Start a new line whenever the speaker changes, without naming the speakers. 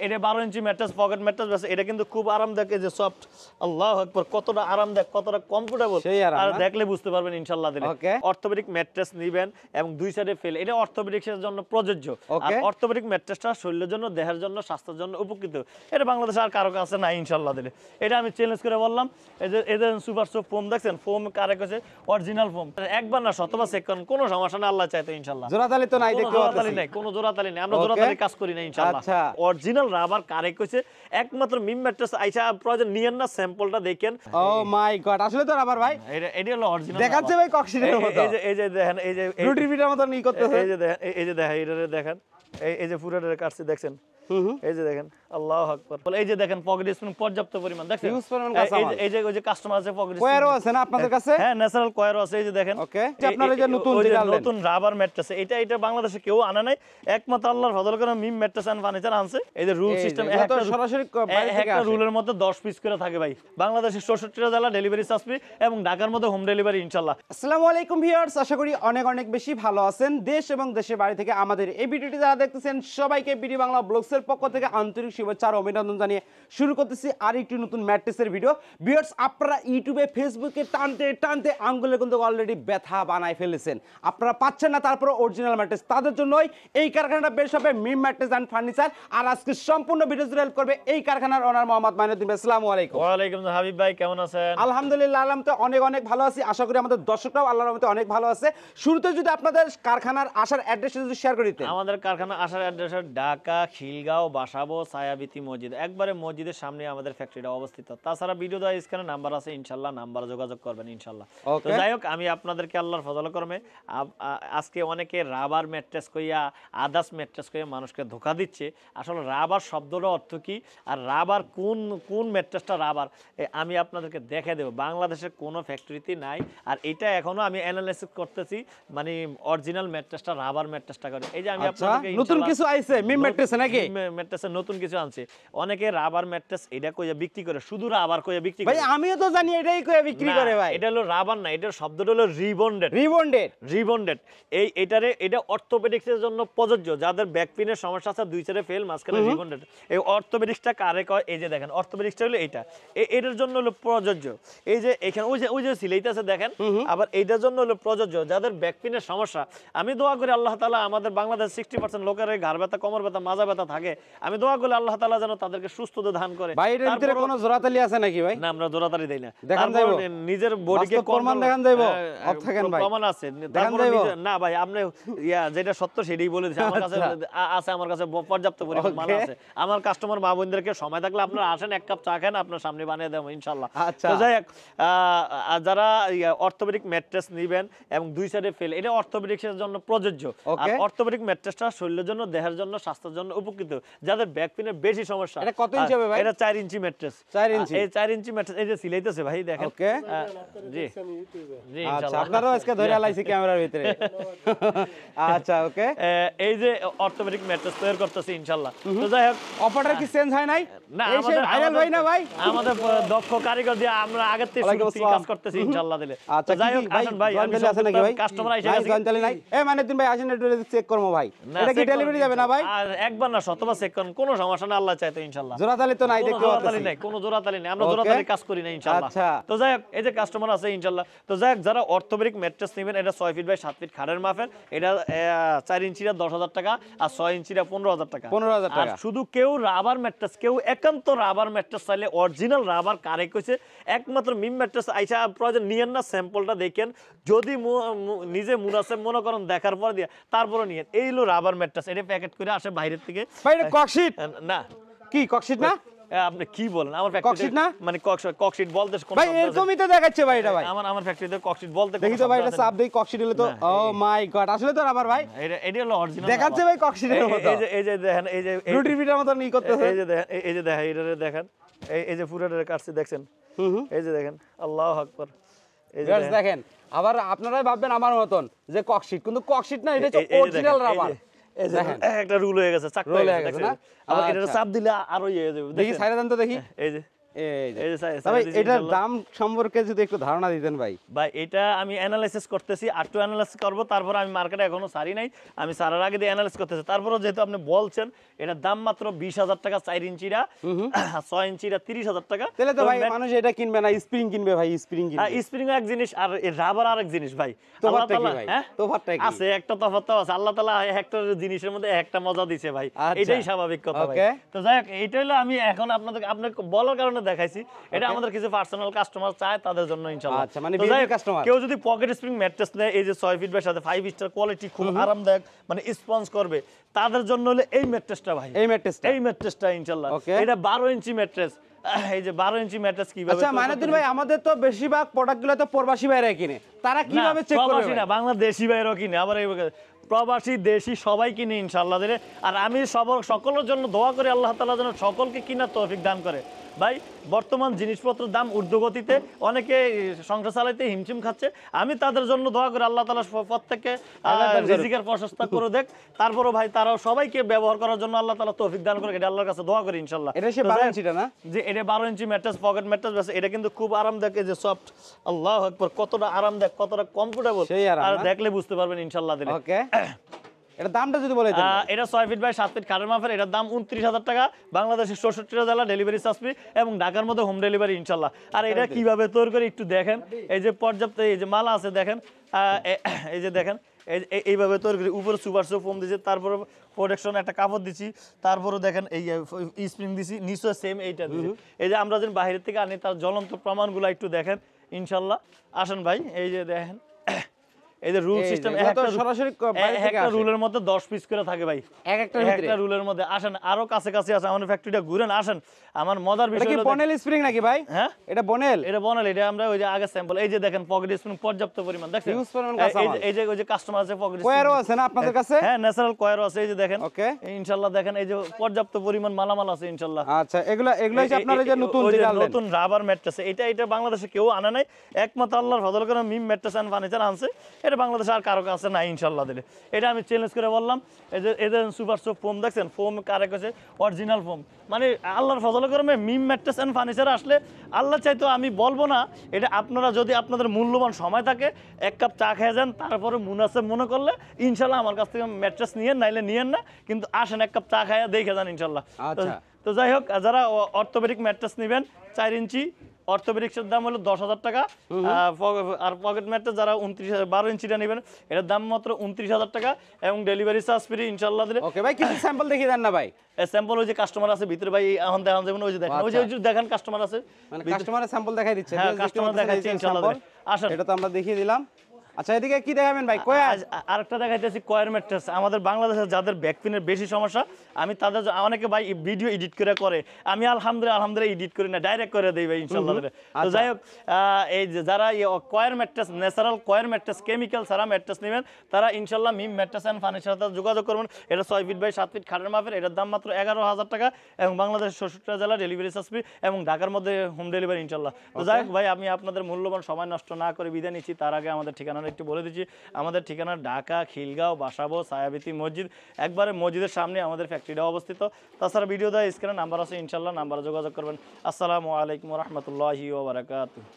এটা 12 ইঞ্চি mattress, pocket mattress আছে। এটা কিন্তু খুব আরামদায়ক, এই যে সফট, আল্লাহু আকবার, কতটা আরামদায়ক, কতটা কমফোর্টেবল, আর দেখলে বুঝতে পারবেন ইনশাআল্লাহ দিলে। অর্থোপেডিক ম্যাট্রেস নেবেন এবং দুই সাইডে ফেল, এটা অর্থোপেডিক্সের জন্য প্রযোজ্য। আর অর্থোপেডিক ম্যাট্রেসটা শরীরের জন্য, দেহের জন্য, স্বাস্থ্যের জন্য উপকৃত। এটা বাংলাদেশে আর কারো কাছে নাই ইনশাআল্লাহ দিলে। এটা আমি চ্যালেঞ্জ করে বললাম। এই যে এদের সুপার সফট ফোম দেখছেন, ফোম কারে কইছে অরিজিনাল ফোম, একবার না শতবার চেক করেন, কোনো সমস্যা না, আল্লাহ চাইতো ইনশাআল্লাহ।
জোড়াতালি তো নাই, দেখতে
জোড়াতালি নাই, কোনো জোড়াতালি নাই, আমরা জোড়াতালি কাজ করি না ইনশাআল্লাহ। অরিজিনাল রাবার কারে একমাত্র মিম ম্যাট্রেস আইসা প্রয়োজন নিয়েন না, স্যাম্পলটা দেখেন।
ও মাই গড, আসলে তো রাবার ভাই,
এটা হলো অরিজিনাল
দেখাচ্ছে ভাই ককশিটের মতো।
এই যে দেখেন, এই যে
রুটি পিঠার মতো ই করতেছে,
এই যে দেখেন, এই যে দেখেন, এটা দেখেন, এই যে পুরোটা কাটছে দেখছেন, এই যে দেখেন, আল্লাহু আকবার। বলে এই যে দেখেন পকেট স্প্রিং পর্যাপ্ত পরিমাণ, দেখছেন
ইউজ পরিমাণ কাঁচামাল।
এই যে ওই যে কাস্টমার আছে পকেট
কয়ারও আছে না আপনাদের কাছে?
হ্যাঁ, ন্যাচারাল কয়ারও আছে। এই যে দেখেন,
ওকে, আপনারা যে নতুন
রাবার ম্যাট্রেস, এটা বাংলাদেশে কেউ আনা নাই, একমাত্র আল্লাহর ফজল করে মিম ম্যাট্রেস এন্ড ফার্নিচার আনছে। এই যে রুল সিস্টেম,
সরাসরি বাইরে থেকে
একটা রুলের মধ্যে 10 পিস করে থাকে ভাই। বাংলাদেশের 64টা জেলা ডেলিভারি চার্জ ফ্রি এবং ঢাকার মধ্যে হোম ডেলিভারি ইনশাআল্লাহ।
আসসালামু আলাইকুম ভিউয়ার্স, আশা করি অনেক বেশি ভালো আছেন। দেশ এবং দেশের বাইরে থেকে আমাদের এই ভিডিওটি যারা দেখতেছেন সবাইকে বিডি বাংলা ব্লগসের পক্ষ থেকে আন্তরিক শুভেচ্ছা আর অভিনন্দন জানিয়ে শুরু করতেছি আর একটি নতুন ম্যাট্রেসের ভিডিও। ভিউয়ার্স, আপনারা ইউটিউবে ফেসবুকে টানতে আঙ্গুলে কিন্তু অলরেডি ব্যথা বানায় ফেলেছেন, আপনারা পাচ্ছেন না তারপরে অরিজিনাল ম্যাট্রেস। তাদের জন্যই এই কারখানাটা বেশ হবে মিম ম্যাট্রেস এন্ড ফার্নিচার। আর আজকে সম্পূর্ণ ভিডিও জুড়ে হেল্প করবে এই কারখানার ওনার মোহাম্মদ মাইনুদ্দিন ভাই। আসসালামু আলাইকুম।
ওয়া আলাইকুম আসসালাম হাবিব ভাই, কেমন আছেন?
আলহামদুলিল্লাহ, অনেক ভালো আছি। আশা করি আমাদের দর্শকরাও আল্লাহর রহমতে অনেক ভালো আছে। শুরুতে যদি আপনাদের কারখানার আসার অ্যাড্রেস যদি শেয়ার করে দিতেন।
আমাদের কারখানা আসার অ্যাড্রেস ঢাকা খিলগাঁও বাসাবো ছায়াবিতি মসজিদ, একবারে মসজিদের সামনে আমাদের ফ্যাক্টরিটা অবস্থিত। তাছাড়া ভিডিও দেওয়া স্ক্রিনে নাম্বার আছে, ইনশাআল্লাহ নাম্বারে যোগাযোগ করবেন ইনশাআল্লাহ। তো যাই হোক, আমি আপনাদেরকে আল্লাহর ফজল করমে আজকে অনেকে রাবার ম্যাট্রেস কইয়া, আদার্স ম্যাট্রেস কইয়া মানুষকে ধোঁকা দিচ্ছে। আসলে রাবার শব্দটার অর্থ কি আর রাবার কোন ম্যাট্রেসটা রাবার, আমি আপনাদেরকে দেখে দেব। বাংলাদেশের কোনো ফ্যাক্টরিতে নাই, আর এটা এখনো আমি অ্যানালাইসিস করতেছি, মানে অরিজিনাল ম্যাট্রেসটা রাবার ম্যাট্রেসটা করে। এই যে আমি আপনাদেরকে
নতুন কিছু আইছে মিম ম্যাট্রেস নাকি?
ম্যাট্রেসের নতুন কিছু আনছে। অনেকে রাবার ম্যাট্রেস এটা কইয়া বিক্রি করে, শুধু রাবার কইয়া বিক্রি করে।
ভাই আমিও তো জানি এটাই কইয়া বিক্রি করে ভাই।
এটা হলো রাবার না, এটার শব্দটা হলো রিবন্ডেড। এটা অর্থোপেডিক্সের জন্য প্রযোজ্য, যাদের ব্যাক পেইনের সমস্যা আছে, দুই সাইডে ফেল, মাঝখানে রিবন্ডেড। এই অর্থোপেডিক্সটা কারে কয়? এই যে দেখেন, অর্থোপেডিক্সটা হলো এইটা, এটার জন্য হলো প্রযোজ্য। এই যে এখানে ওই যে সিলাইতে আছে দেখেন, আবার এইটার জন্য হলো প্রযোজ্য যাদের ব্যাক পেইনের সমস্যা। আমি দোয়া করি আল্লাহ তাআলা, আমাদের বাংলাদেশ 60% লোকের ঘাড় ব্যথা, কোমর ব্যথা, মাজা ব্যথা থাকে, আমি দোয়া করি আল্লাহ তাআলা যেন তাদেরকে সুস্থতা দান করে।
ভাই এর ভিতরে কোনো জোড়াতালি আছে নাকি ভাই?
না, আমরা জোড়াতালি দেই না।
দেখান যাইবো
নিজের বডিকে
প্রমাণ দেখান যাইবো, অফ থাকেন ভাই,
প্রমাণ আছে। না ভাই, আপনি যেটা সত্য সেটাই বলে দিয়েছেন। আমার কাছে আছে, আমার কাছে পর্যাপ্ত পরিমাণ মাল আছে। আমার কাস্টমার মা বোনদেরকে সময় থাকলে আপনারা আসেন, এক কাপ চা খান, আপনার সামনে বানিয়ে দেবো ইনশাআল্লাহ। তো যাই হোক, যারা অর্থোপেডিক ম্যাট্রেস নেবেন এবং দুই সাইডে ফেল, এটা অর্থোপেডিক্সের জন্য প্রযোজ্য। আর অর্থোপেডিক ম্যাট্রেসটা শরীরের জন্য, দেহের জন্য, স্বাস্থ্যের জন্য উপকৃত, যাদের ব্যাক পেইনের বেশি সমস্যা।
এটা কত ইঞ্চি হবে ভাই?
এটা 4 ইঞ্চি ম্যাট্রেস।
4 ইঞ্চি,
এই 4 ইঞ্চি ম্যাট্রেস এই যে সিলাইতেছে ভাই দেখেন।
ওকে,
জি জি
আচ্ছা, আপনারাও আজকে ধরে আলাইছি ক্যামেরার ভিতরে। আচ্ছা, ওকে,
এই যে অর্থোপেডিক ম্যাট্রেস তৈরি করতেছি ইনশাআল্লাহ। তো যাই হোক,
অপারেটর কি চেঞ্জ হয় নাই?
না,
আমাদের ভাইরাল ভাই না ভাই,
আমাদের দক্ষ কারিগর দিয়ে আমরা আগে থেকে কাজ করতেছি ইনশাআল্লাহ দিলে।
আচ্ছা,
যাই হোক, আসেন ভাই, আমি
আছে নাকি ভাই?
কাস্টমার আইসা গেছে,
জানতালি নাই। মাইনুদ্দিন ভাই আসেন, একটু চেক করব ভাই, এটা কি ডেলিভারি যাবে না ভাই?
আর একবার না শতবার চেক করুন, কোনো সমস্যা না, আল্লাহ চাইতো ইনশাআল্লাহ।
জোড়াতালি তো নাই, দেখতে পাচ্ছি
নাই, কোনো জোড়াতালি নাই, আমরা জোড়াতালি কাজ করি না ইনশাআল্লাহ। তো যাই হোক, এই যে কাস্টমার আছে ইনশাআল্লাহ। তো যাই হোক, যারা অর্থোপেডিক ম্যাট্রেস নেবেন, এটা 6 ফিট বাই 7 ফিট খাড়ের মাপের, এটা 4 ইঞ্চিটা 10,000 টাকা, আর 6 ইঞ্চিটা 15,000 টাকা।
15,000 টাকা।
আর শুধু কেউ রাবার ম্যাট্রেস, কেউ একান্ত রাবার ম্যাট্রেস চাইলে, অরিজিনাল রাবার কারে কইছে, একমাত্র মিম ম্যাট্রেস আইসা প্রয়োজন নিয়েন না, স্যাম্পলটা দেখেন, যদি নিজে মুনাসেব মনে করেন দেখার পর দিয়ে তারপরে নিয়েন। এই হলো রাবার ম্যাট্রেস, এটা প্যাকেট করে আসে বাইরের থেকে।
ভাই এটা ককশিট
না?
কি ককশিট না?
আপনি কি বলেন? আমার
ককশিট না,
মানে ককশিট বলতে কোন
ভাই এরকমই তো দেখাচ্ছে ভাই। এটা ভাই
আমার ফ্যাক্টরিতে ককশিট বলতে
দেখি তো ভাই, এটা চাপ দেই, ককশিট হলো তো। ও মাই গড, আসলে তো রাবার ভাই,
এটা হলো অরিজিনাল
দেখাচ্ছে ভাই ককশিটের মতো।
এই যে দেখেন, এই যে
রুটি পিঠার মতো ই করতেছে,
এই যে দেখেন, এই যে দেখেন, এটা দেখেন, এই যে পুরোটা কাটছে দেখছেন, এই যে দেখেন, আল্লাহু আকবার। এই যে
দেখেন, আবার আপনারাই ভাববেন আমার মতন যে ককশিট, কিন্তু ককশিট না, এটা হচ্ছে অরিজিনাল রাবার।
এই যে একটা রুল হয়ে গেছে, চাক হয়ে গেছে, আবার এটা চাপ দিলে আরো ইয়ে হয়ে যাবে।
দেখি সাইরা দেন তো দেখি।
এই যে
এই যে।
এই যে
তবে
দিছি
এটার
ইনশাআল্লাহ।
দাম সম্পর্কে যদি একটু ধারণা দিতেন ভাই।
ভাই এটা আমি অ্যানালাইসিস করতেছি, আর টু অ্যানালাইসিস করবো, তারপর আমি মার্কেটে এখনো সারি নাই, আমি সারার আগে দিয়ে অ্যানালাইসিস করতেছি। তারপরও যেহেতু আপনি বলছেন এটার দাম মাত্র 20,000 টাকা, 4 ইঞ্চিরা 6 ইঞ্চিরা 30,000 টাকা।
তাহলে তো ভাই মানুষ এটা কিনবে না, স্প্রিং কিনবে ভাই, স্প্রিং কিনবে।
স্প্রিং এক জিনিস আর রাবার আরেক জিনিস ভাই।
তফাৎটা
আল্লাহ
কি
তাআলা
ভাই? তফাৎটা কি?
আছে একটা তফাৎ আছে, আল্লাহ তাআলা একটা জিনিসের মধ্যে একটা মজা দিছে ভাই,
আচ্ছা।
এটাই স্বাভাবিক কথা ভাই।
Okay.
তো যাই হোক, এইটা হলো আমি এখন আপনাদেরকে বলার কারণে দেখাইছি, এটা আমাদের কিছু পার্সোনাল কাস্টমার চায় তাদের জন্য ইনশাআল্লাহ।
আচ্ছা, মানে
তো যাই হোক,
VIP customer।
কেউ যদি পকেট স্প্রিং ম্যাট্রেস নেয়, এই যে 6 ফিট বাই সাথে 5 স্টার কোয়ালিটি, খুব আরামদায়ক, মানে স্পঞ্জ করবে, তাদের জন্য হলো এই ম্যাট্রেসটা ভাই,
এই ম্যাট্রেসটা।
এই ম্যাট্রেসটা ইনশাআল্লাহ।
Okay.
এটা 12 ইঞ্চি ম্যাট্রেস। এই যে 12 ইঞ্চি ম্যাট্রেস কিভাবে
আচ্ছা
তৈরি
মাইনুদ্দিন
করতে
ভাই, আমাদের তো বেশিরভাগ প্রোডাক্টগুলো তো প্রবাসী ভাইরা কিনে, তারা কিভাবে চেক করবে
প্রবাসী
ভাই?
না, বাংলাদেশি বাইরেও কিনে, আবার এই প্রবাসী দেশি সবাই কিনে ইনশাআল্লাহ দিলে। আর আমি সকলের জন্য দোয়া করি আল্লাহ তাআলা যেন সকলকে কিনার তৌফিক দান করে। ভাই বর্তমান জিনিসপত্রের দাম ঊর্ধ্বগতিতে, অনেকে সংসার চালাইতে হিমশিম খাচ্ছে, আমি তাদের জন্য দোয়া করি আল্লাহ তাআলা প্রত্যেককে রিজিকের প্রশস্ত করে দেখ। তারপরও ভাই তারাও সবাইকে ব্যবহার করার জন্য আল্লাহ তাআলা তৌফিক দান করে, এটা আল্লাহর কাছে দোয়া করি ইনশাআল্লাহ।
এটা সে 12 ইঞ্চিটা না?
যে এটা 12 ইঞ্চি ম্যাট্রেস, পকেট ম্যাট্রেস, এটা কিন্তু খুব আরামদায়ক, এই যে সফট, আল্লাহু আকবার, কতটা আরামদায়ক, কতটা কমফোর্টেবল,
সেই আরাম
আর
না?
দেখলে বুঝতে পারবেন ইনশাআল্লাহ দিলে।
ওকে, এটা দামটা যদি বলে দেন।
এটা 6 ফিট বাই 7 ফিট খাটের মাপের, এটার দাম 29,000 টাকা, বাংলাদেশের 64টা জেলা, ডেলিভারি চার্জ ফ্রি, এবং ঢাকার মধ্যে হোম ডেলিভারি ইনশাআল্লাহ। আর এটা কিভাবে তৈরি করে একটু দেখেন, এই যে পর্যাপ্ত এই যে মালা আছে দেখেন, এই যে দেখেন, এইভাবে তৈরি করি, উপরে সুপার সোপ ফোম দিয়েছি, তারপরে প্রোটেকশন একটা কাপড় দিচ্ছি, তারপরে দেখেন এই স্প্রিং দিছি, নিচে সেম এইটা দিছি। এই যে আমরা যেন বাইরে থেকে আনি, তার জ্বলন্ত প্রমাণগুলো একটু দেখেন ইনশাআল্লাহ। আসেন ভাই, এই যে দেখেন, এই যে রুল সিস্টেম,
সরাসরি বাইরে থেকে
একটা
আসে।
রুলের মধ্যে 10 পিস করে থাকে ভাই,
একটার ভিতরে
একটা রুলের মধ্যে। আসেন আরো কাছে কাছে আছে, আমাদের ফ্যাক্টরিটা ঘুরেন, আসেন। আমার মজার
এটা
বিষয়
কি
হলো
বনেল স্প্রিং নাকি ভাই?
হ্যাঁ
এটা বনেল।
এটা বনাল, এটা আমরা ওই যে আগে স্যাম্পল, এই যে দেখেন পকেট স্প্রিং পর্যাপ্ত পরিমাণ, দেখেন
Huge পরিমাণ কাঁচা মাল।
এই যে ওই যে কাস্টমার আছে পকেট
কয়ারও আছে না আপনাদের কাছে?
হ্যাঁ, ন্যাচারাল কয়ারও আছে, এই যে দেখেন।
ওকে,
ইনশাআল্লাহ দেখেন, এই যে পর্যাপ্ত পরিমাণ মালামাল আছে ইনশাআল্লাহ।
আচ্ছা এগুলো হচ্ছে আপনারা যে নতুন
ওই যে
যেটা আনলেন।
নতুন রাবার ম্যাট্রেস, এটা বাংলাদেশে কেউ আনে নাই, একমাত্র আল্লাহর ফজল করে মিম ম্যাট্রেস এন্ড ফার্নিচার আনছে, এটা বাংলাদেশে আর কারো কাছে নাই ইনশাআল্লাহ দিলে। এটা আমি চ্যালেঞ্জ করে বললাম, এই যে এদের সুপার সোপ ফোম দেখছেন, ফোম কারে কাছে অরিজিনাল ফোম, মানে আল্লাহর ফজল করে মিম ম্যাট্রেস এন্ড ফার্নিচার আসলে আল্লাহ চাইতো, আমি বলবো না, এটা আপনারা যদি আপনাদের মূল্যবান সময় থাকে, এক কাপ চা খেয়ে যান, তারপরে মুনাসেব মনে করলে ইনশাআল্লাহ আমার কাছ থেকে ম্যাট্রেস নিয়েন, নাইলে নিয়েন না, কিন্তু আসেন এক কাপ চা খাইয়া দেখে যান ইনশাআল্লাহ।
আচ্ছা।
তো যাই হোক, যারা অর্থোপেডিক ম্যাট্রেস নেবেন 4 ইঞ্চি, অর্থোপেডিক্সের দাম হলো 10,000 টাকা, আর পকেট ম্যাট্রেস যারা 12 ইঞ্চিটা নেবেন, এটার দাম মাত্র 29,000 টাকা, এবং ডেলিভারি চার্জ ফ্রি ইনশাআল্লাহ দিলে।
ওকে ভাই, কিছু স্যাম্পল দেখিয়ে দেন না ভাই।
স্যাম্পল ওই যে কাস্টমার আছে ভিতরে ভাই, এখন দেখান যাবেন, ওই যে দেখেন, ওই যে দেখেন কাস্টমার আছে,
মানে কাস্টমারের স্যাম্পল দেখাই দিচ্ছে।
হ্যাঁ, কাস্টমার দেখাচ্ছি ইনশাআল্লাহ দিলে। আসেন,
এটা তো আমরা দেখিয়ে দিলাম। আচ্ছা এদিকে কি দেখাবেন ভাই? কয়ার।
আরেকটা দেখাইতেছি কয়ার ম্যাট্রেস। আমাদের বাংলাদেশে যাদের ব্যাক পেনের বেশি সমস্যা, আমি তাদের অনেকে ভাই ভিডিও এডিট করে, আমি আলহামদুলিল্লাহ এডিট করি না, ডাইরেক্ট করে দেই ভাই ইনশাআল্লাহ। তো যাই হোক, এই যে যারা choir mattress, natural choir mattress, chemical ছাড়া ম্যাট্রেস নেবেন, তারা ইনশাআল্লাহ মিম ম্যাট্রেস এন্ড ফার্নিচার সাথে যোগাযোগ করবেন। এটা 6 ফিট বাই 7 ফিট খাটের মাপের, এটার দাম মাত্র 11,000 টাকা, এবং বাংলাদেশের 64টা জেলা, ডেলিভারি চার্জ ফ্রি, এবং ঢাকার মধ্যে হোম ডেলিভারি ইনশাআল্লাহ। তো যাই হোক ভাই, আমি আপনাদের মূল্যবান সময় নষ্ট না করে বিদায় নিচ্ছি, তার আগে আমাদের ঠিকানাটা একটু বলে দিচ্ছি। আমাদের ঠিকানা ঢাকা খিলগাঁও বাসাবো ছায়াবীথি মসজিদ, একবারে মসজিদের সামনে আমাদের ফ্যাক্টরিটা অবস্থিত। তাছাড়া ভিডিও দেওয়া স্ক্রিনে নাম্বার আছে ইনশাআল্লাহ, নাম্বারে যোগাযোগ করবেন। আসসালামু আলাইকুম ওয়া রাহমাতুল্লাহি ওয়া বারাকাতুহু।